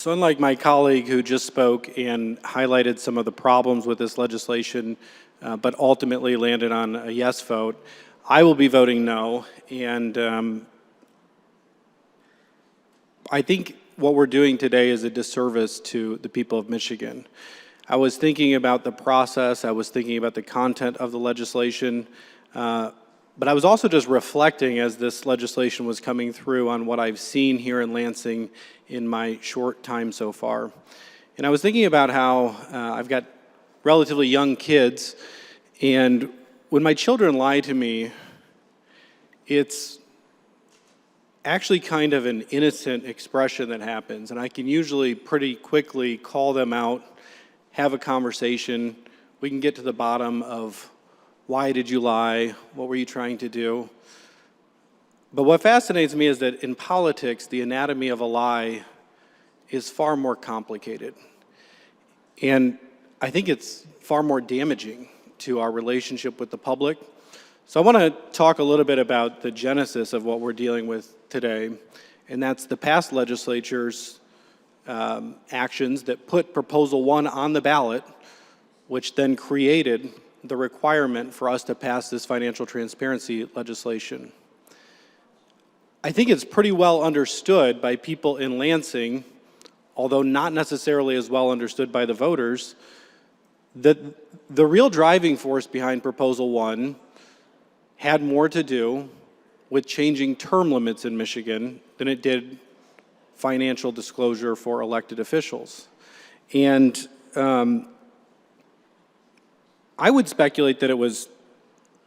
So unlike my colleague who just spoke and highlighted some of the problems with this legislation, but ultimately landed on a yes vote, I will be voting no. And I think what we're doing today is a disservice to the people of Michigan. I was thinking about the process, I was thinking about the content of the legislation, but I was also just reflecting as this legislation was coming through on what I've seen here in Lansing in my short time so far. And I was thinking about how I've got relatively young kids, and when my children lie to me, it's actually kind of an innocent expression that happens, and I can usually pretty quickly call them out, have a conversation, we can get to the bottom of why did you lie, what were you trying to do. But what fascinates me is that in politics, the anatomy of a lie is far more complicated. And I think it's far more damaging to our relationship with the public. So I want to talk a little bit about the genesis of what we're dealing with today, and that's the past legislature's actions that put Proposal 1 on the ballot, which then created the requirement for us to pass this financial transparency legislation. I think it's pretty well understood by people in Lansing, although not necessarily as well understood by the voters, that the real driving force behind Proposal 1 had more to do with changing term limits in Michigan than it did financial disclosure for elected officials. And I would speculate that it was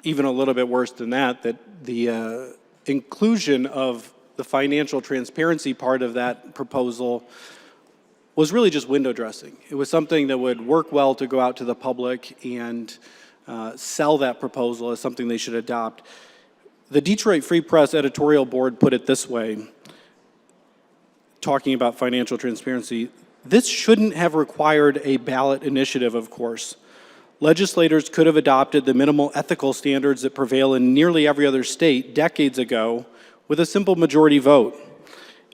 even a little bit worse than that, that the inclusion of the financial transparency part of that proposal was really just window dressing. It was something that would work well to go out to the public and sell that proposal as something they should adopt. The Detroit Free Press editorial board put it this way, talking about financial transparency: this shouldn't have required a ballot initiative, of course. Legislators could have adopted the minimal ethical standards that prevail in nearly every other state decades ago with a simple majority vote.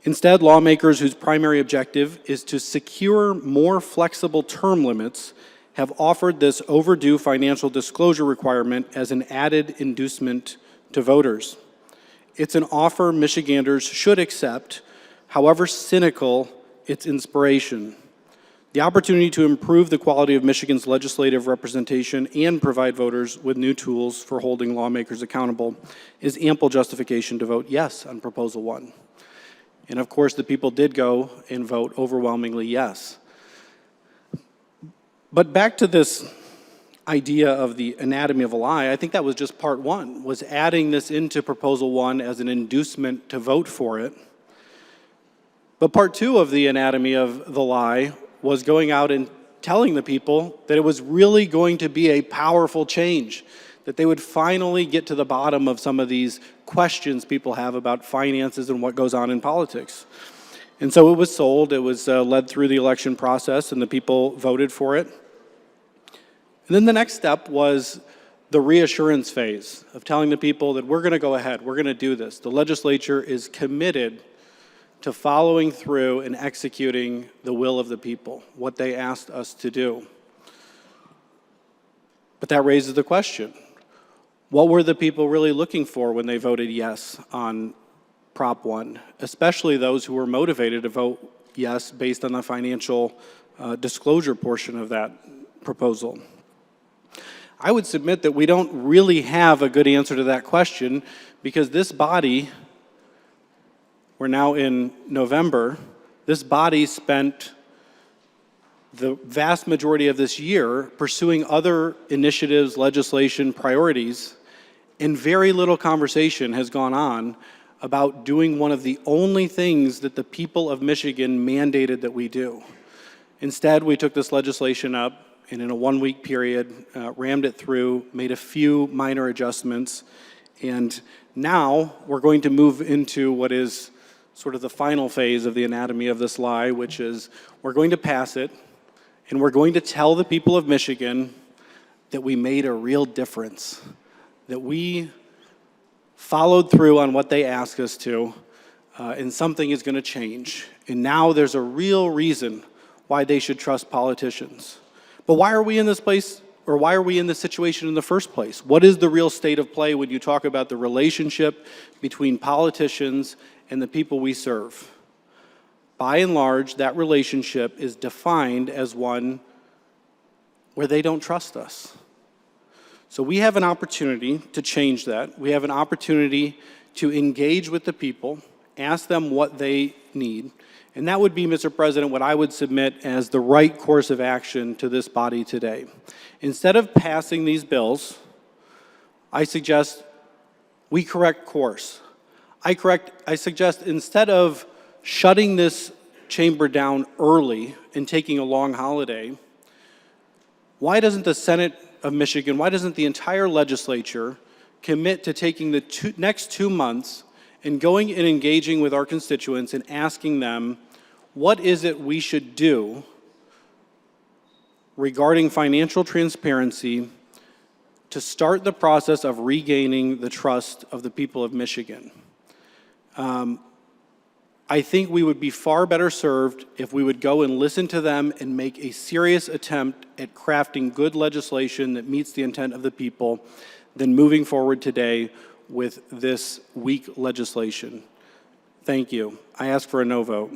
Instead, lawmakers whose primary objective is to secure more flexible term limits have offered this overdue financial disclosure requirement as an added inducement to voters. It's an offer Michiganders should accept, however cynical its inspiration. The opportunity to improve the quality of Michigan's legislative representation and provide voters with new tools for holding lawmakers accountable is ample justification to vote yes on Proposal 1. And of course, the people did go and vote overwhelmingly yes. But back to this idea of the anatomy of a lie, I think that was just part one, was adding this into Proposal 1 as an inducement to vote for it. But part two of the anatomy of the lie was going out and telling the people that it was really going to be a powerful change, that they would finally get to the bottom of some of these questions people have about finances and what goes on in politics. And so it was sold, it was led through the election process, and the people voted for it. And then the next step was the reassurance phase of telling the people that we're going to go ahead, we're going to do this. The legislature is committed to following through and executing the will of the people, what they asked us to do. But that raises the question, what were the people really looking for when they voted yes on Prop 1, especially those who were motivated to vote yes based on the financial disclosure portion of that proposal? I would submit that we don't really have a good answer to that question, because this body, we're now in November, this body spent the vast majority of this year pursuing other initiatives, legislation, priorities, and very little conversation has gone on about doing one of the only things that the people of Michigan mandated that we do. Instead, we took this legislation up and in a 1-week period, rammed it through, made a few minor adjustments, and now we're going to move into what is sort of the final phase of the anatomy of this lie, which is we're going to pass it, and we're going to tell the people of Michigan that we made a real difference, that we followed through on what they asked us to, and something is going to change. And now there's a real reason why they should trust politicians. But why are we in this place, or why are we in this situation in the first place? What is the real state of play when you talk about the relationship between politicians and the people we serve? By and large, that relationship is defined as one where they don't trust us. So we have an opportunity to change that. We have an opportunity to engage with the people, ask them what they need. And that would be, Mr. President, what I would submit as the right course of action to this body today. Instead of passing these bills, I suggest we correct course. I suggest instead of shutting this chamber down early and taking a long holiday, why doesn't the Senate of Michigan, why doesn't the entire legislature commit to taking the next 2 months and going and engaging with our constituents and asking them, what is it we should do regarding financial transparency to start the process of regaining the trust of the people of Michigan? I think we would be far better served if we would go and listen to them and make a serious attempt at crafting good legislation that meets the intent of the people than moving forward today with this weak legislation. Thank you. I ask for a no vote.